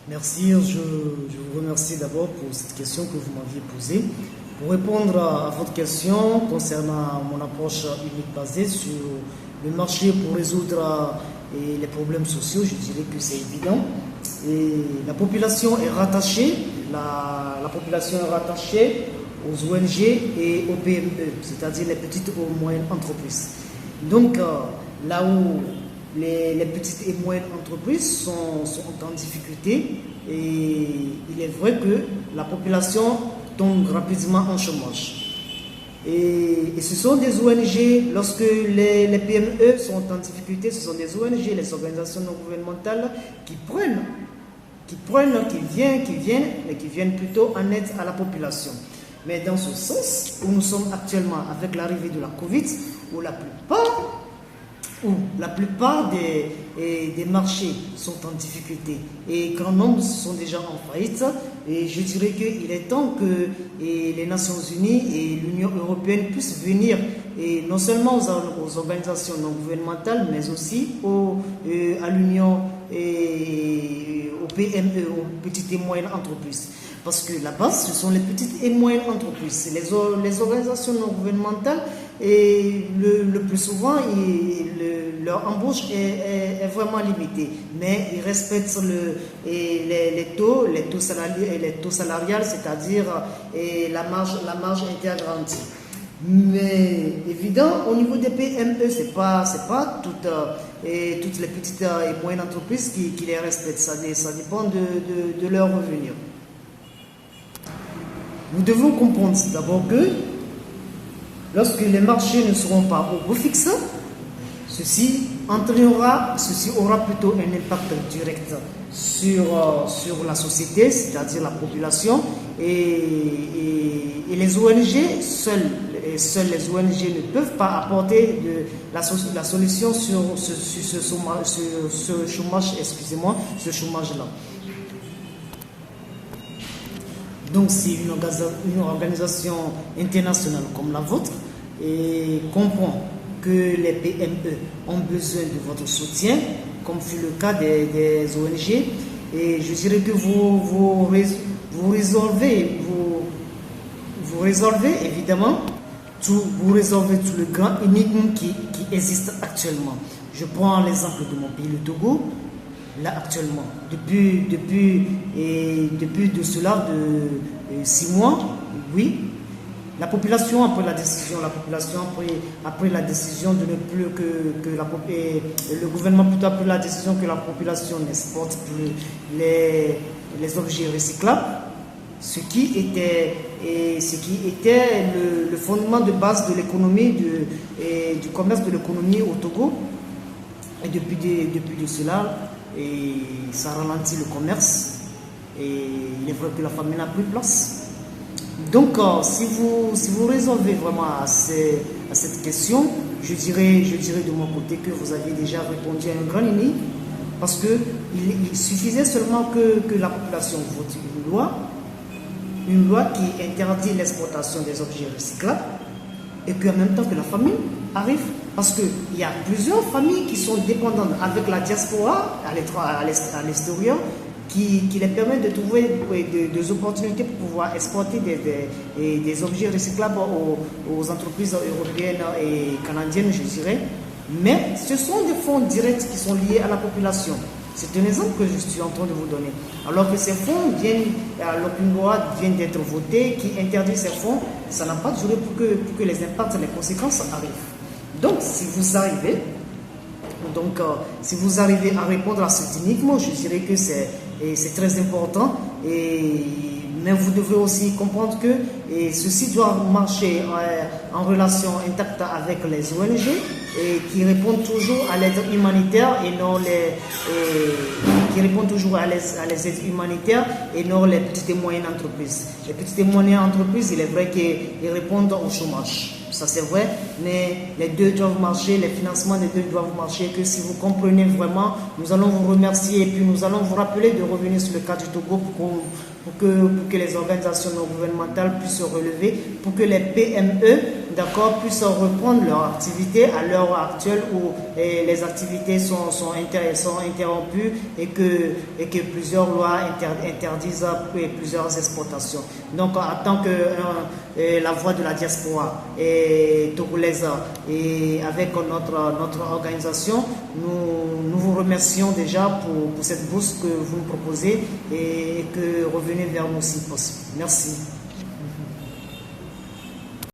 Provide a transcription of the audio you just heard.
Merci, je vous remercie d'abord pour cette question que vous m'aviez posée. Pour répondre à votre question concernant mon approche unique basée sur le marché pour résoudre les problèmes sociaux, je dirais que c'est évident. Et la population est rattachée, la population est rattachée aux ONG et aux PME, c'est-à-dire les petites ou moyennes entreprises. Donc, là où les petites et moyennes entreprises sont en difficulté, et il est vrai que la population tombe rapidement en chômage. Et ce sont des ONG, lorsque les PME sont en difficulté, ce sont des ONG, les organisations non gouvernementales qui viennent plutôt en aide à la population. Mais dans ce sens, où nous sommes actuellement avec l'arrivée de la Covid, où la plupart des marchés sont en difficulté et grand nombre sont déjà en faillite, et je dirais qu'il est temps que les Nations Unies et l'Union européenne puissent venir, et non seulement aux organisations non gouvernementales, mais aussi à l'Union et aux PME, aux petites et moyennes entreprises. Parce que la base, ce sont les petites et moyennes entreprises. Les organisations non gouvernementales, et le plus souvent, leur embauche est vraiment limitée. Mais ils respectent les taux salariales, c'est-à-dire la marge intergarantie. Mais évidemment, au niveau des PME, c'est pas toutes les petites et moyennes entreprises qui les respectent. Ça dépend de leurs revenus. Nous devons comprendre d'abord que lorsque les marchés ne seront pas au goût fixe, ceci aura plutôt un impact direct sur la société, c'est-à-dire la population, et les ONG, seules les ONG ne peuvent pas apporter la solution sur ce chômage-là. Donc si une organisation internationale comme la vôtre comprend que les PME ont besoin de votre soutien, comme fut le cas des ONG, et je dirais que vous résolvez évidemment tout le grand énigme qui existe actuellement. Je prends l'exemple de mon pays, le Togo. Là actuellement, depuis de cela de 6 mois, oui, la population a pris la décision de ne plus le gouvernement plutôt a pris la décision que la population n'exporte plus les objets recyclables, ce qui était le fondement de base de l'économie du commerce de l'économie au Togo. Et depuis de cela, et ça ralentit le commerce, et il est vrai que la famine n'a plus place. Donc si vous résolvez vraiment à cette question, je dirais de mon côté que vous aviez déjà répondu à un grand énigme, parce qu'il suffisait seulement que la population vote une loi qui interdit l'exportation des objets recyclables, et qu'en même temps que la famine arrive. Parce qu'il y a plusieurs familles qui sont dépendantes avec la diaspora à l'extérieur, qui les permettent de trouver des opportunités pour pouvoir exporter des objets recyclables aux entreprises européennes et canadiennes, je dirais. Mais ce sont des fonds directs qui sont liés à la population. C'est un exemple que je suis en train de vous donner. Alors que ces fonds alors qu'une loi vient d'être votée qui interdit ces fonds, ça n'a pas duré pour que les impacts, les conséquences arrivent. Donc, si vous arrivez à répondre à cette énigme, je dirais que c'est très important. Mais vous devez aussi comprendre que ceci doit marcher en relation intacte avec les ONG et qui répondent toujours à l'aide humanitaire et non les aides humanitaires et non les petites et moyennes entreprises. Les petites et moyennes entreprises, il est vrai qu'elles répondent au chômage. Ça c'est vrai, mais les deux doivent marcher, les financements des deux doivent marcher, que si vous comprenez vraiment, nous allons vous remercier et puis nous allons vous rappeler de revenir sur le cas du Togo pour que les organisations non gouvernementales puissent se relever, pour que les PME d'accord, puissent reprendre leur activité à l'heure actuelle où les activités sont interrompues et que plusieurs lois interdisent plusieurs exportations. Donc, en tant que la voix de la diaspora togolaise et avec notre organisation, nous vous remercions déjà pour cette bourse que vous nous proposez et que revenez vers nous si possible. Merci.